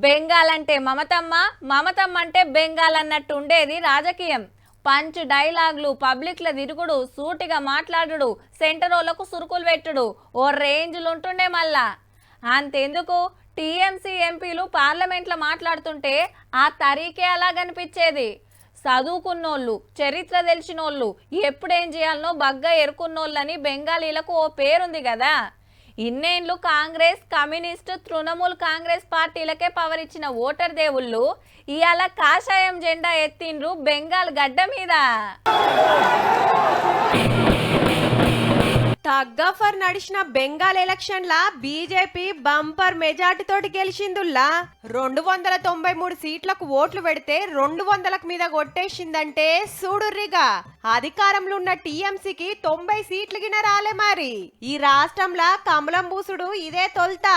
బెంగాల్ అంటే మమతమ్మ, మమతమ్మ అంటే బెంగాల్ అన్నట్టు ఉండేది రాజకీయం. పంచ్ డైలాగులు, పబ్లిక్ల తిరుగుడు, సూటిగా మాట్లాడుడు, సెంటరోళ్లకు సురుకులు పెట్టుడు ఓ రేంజ్లు ఉంటుండే. మళ్ళా అంతెందుకు, టీఎంసీ ఎంపీలు పార్లమెంట్లో మాట్లాడుతుంటే ఆ తరీకే అలా కనిపించేది. చదువుకున్నోళ్ళు, చరిత్ర తెలిసినోళ్ళు, ఎప్పుడేం చేయాలనో బగ్గా ఎరుకున్నోళ్ళని బెంగాలీలకు ఓ పేరుంది కదా. ఇన్నేళ్ళు కాంగ్రెస్, కమ్యూనిస్టు, తృణమూల్ కాంగ్రెస్ పార్టీలకే పవర్ ఇచ్చిన ఓటర్ దేవుళ్ళు ఇవాళ కాషాయం జెండా ఎత్తిండ్రు బెంగాల్ గడ్డ మీద. తగ్గఫర్ నడిచిన బెంగాల్ ఎలక్షన్ లా బీజేపీ బంపర్ మెజార్టీ తోటి గెలిచిందుల్లా. 293 సీట్లకు ఓట్లు పెడితే 200 మీద కొట్టేసిందంటే చూడుర్రిగా. అధికారంలో ఉన్న టీఎంసీకి 90 సీట్లు గిన రాలే. మరి ఈ రాష్ట్రంలో కమలం బూసుడు ఇదే తొల్త.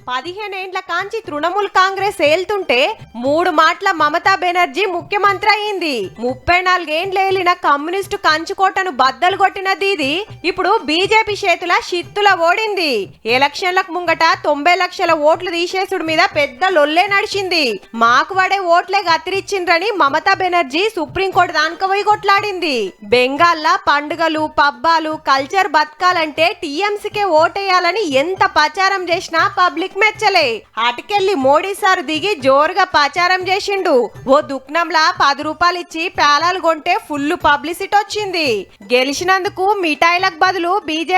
15 ఏండ్ల కాంచి తృణమూల్ కాంగ్రెస్ ఏల్తుంటే 3 మాటల మమతా బెనర్జీ ముఖ్యమంత్రి అయింది. 34 ఏండ్లు ఏలిన కమ్యూనిస్టు కంచుకోటను బద్దలు కొట్టినది ఇది. ఇప్పుడు బీజేపీ చేతుల షిత్తుల ఓడింది. ఎలక్షన్లకు ముంగట 90 లక్షల ఓట్లు తీసేసుడు మీద పెద్ద లొల్లే నడిచింది. మాకు పడే ఓట్లే గతిరిచ్చిండ్రని మమతా బెనర్జీ సుప్రీంకోర్టు దానిక పోయి కొట్లాడింది. బెంగాల్లా పండుగలు, పబ్బాలు, కల్చర్ బతకాలంటే టీఎంసీకే ఓటేయాలని ఎంత ప్రచారం చేసినా పబ్లిక్ మెచ్చలే. అటుకెళ్లి మోడీ సార్ దిగి జోరుగా ప్రచారం చేసిండు. ఓ దుక్నంలా 10 రూపాయలు ఇచ్చి పేలాలు కొంటే ఫుల్ పబ్లిసిటీ వచ్చింది. గెలిచినందుకు మిఠాయిలకు బదులు బీజేపీ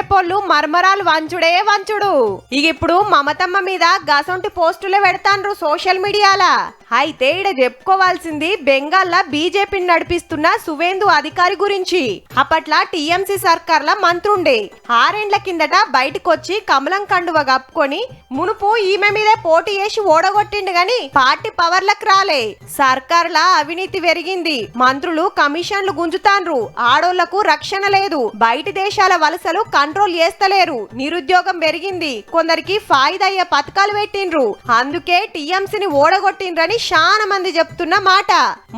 మర్మరాలు వంచుడే వంచుడు. ఇక ఇప్పుడు మమతమ్మ మీద గసొంటి పోస్టులే పెడతాండ్రు సోషల్ మీడియాలా. అయితే ఇడ చెప్పుకోవాల్సింది బెంగాల్ బీజేపీని నడిపిస్తున్న సువేందు అధికారి గురించి. అప్పట్లా టీఎంసీ సర్కార్ల మంత్రుండే. 6 ఏండ్ల కిందట బయటకొచ్చి కమలం కండువ కప్పుకొని మునుపు ఈమె మీదే పోటీ చేసి ఓడగొట్టిండు గాని పార్టీ పవర్లకు రాలే. సర్కార్ల అవినీతి పెరిగింది. మంత్రులు కమిషన్లు గుంజుతాండ్రు. ఆడోళ్లకు రక్షణ లేదు. బయటి దేశాల వలసలు కంట్రోల్ చేస్తలేరు. నిరుద్యోగం పెరిగింది. కొందరికి ఫాయిదా అయ్యే పథకాలు పెట్టిండ్రు. అందుకే టీఎంసీని ఓడగొట్టిండ్రని చాలా మంది చెప్తున్న మాట.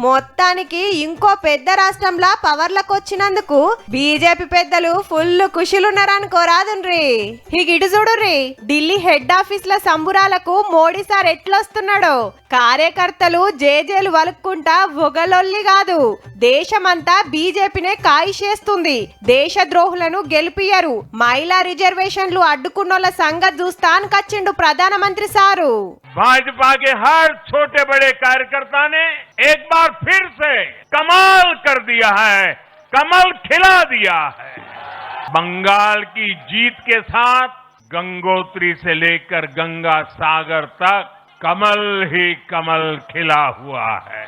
మొత్తానికి ఇంకో పెద్ద రాష్ట్రంలా పవర్లకు వచ్చినందుకు బీజేపీ పెద్దలు ఫుల్ ఖుషిలున్నారనుకోరాదుండ్రి. ఇక ఇటు చూడుర్రి, ఢిల్లీ హెడ్ ఆఫీస్ ల సంబురాలకు మోడీ సార్ ఎట్లొస్తున్నాడో. కార్యకర్తలు జేజేలు వలుక్కుంటా ఒగలొల్లి కాదు. దేశమంతా బీజేపీనే కాయిషేస్తుంది. దేశద్రోహులను గెలిపియరు. మహిళా రిజర్వేషన్లు అడ్డుకున్నోళ్ళ సంగతి చూస్తా అని కచ్చిండు ప్రధానమంత్రి సారు. भाजपा के हर छोटे बड़े कार्यकर्ता ने एक बार फिर से कमाल कर दिया है, कमल खिला दिया है। बंगाल की जीत के साथ गंगोत्री से लेकर गंगा सागर तक कमल ही कमल खिला हुआ है।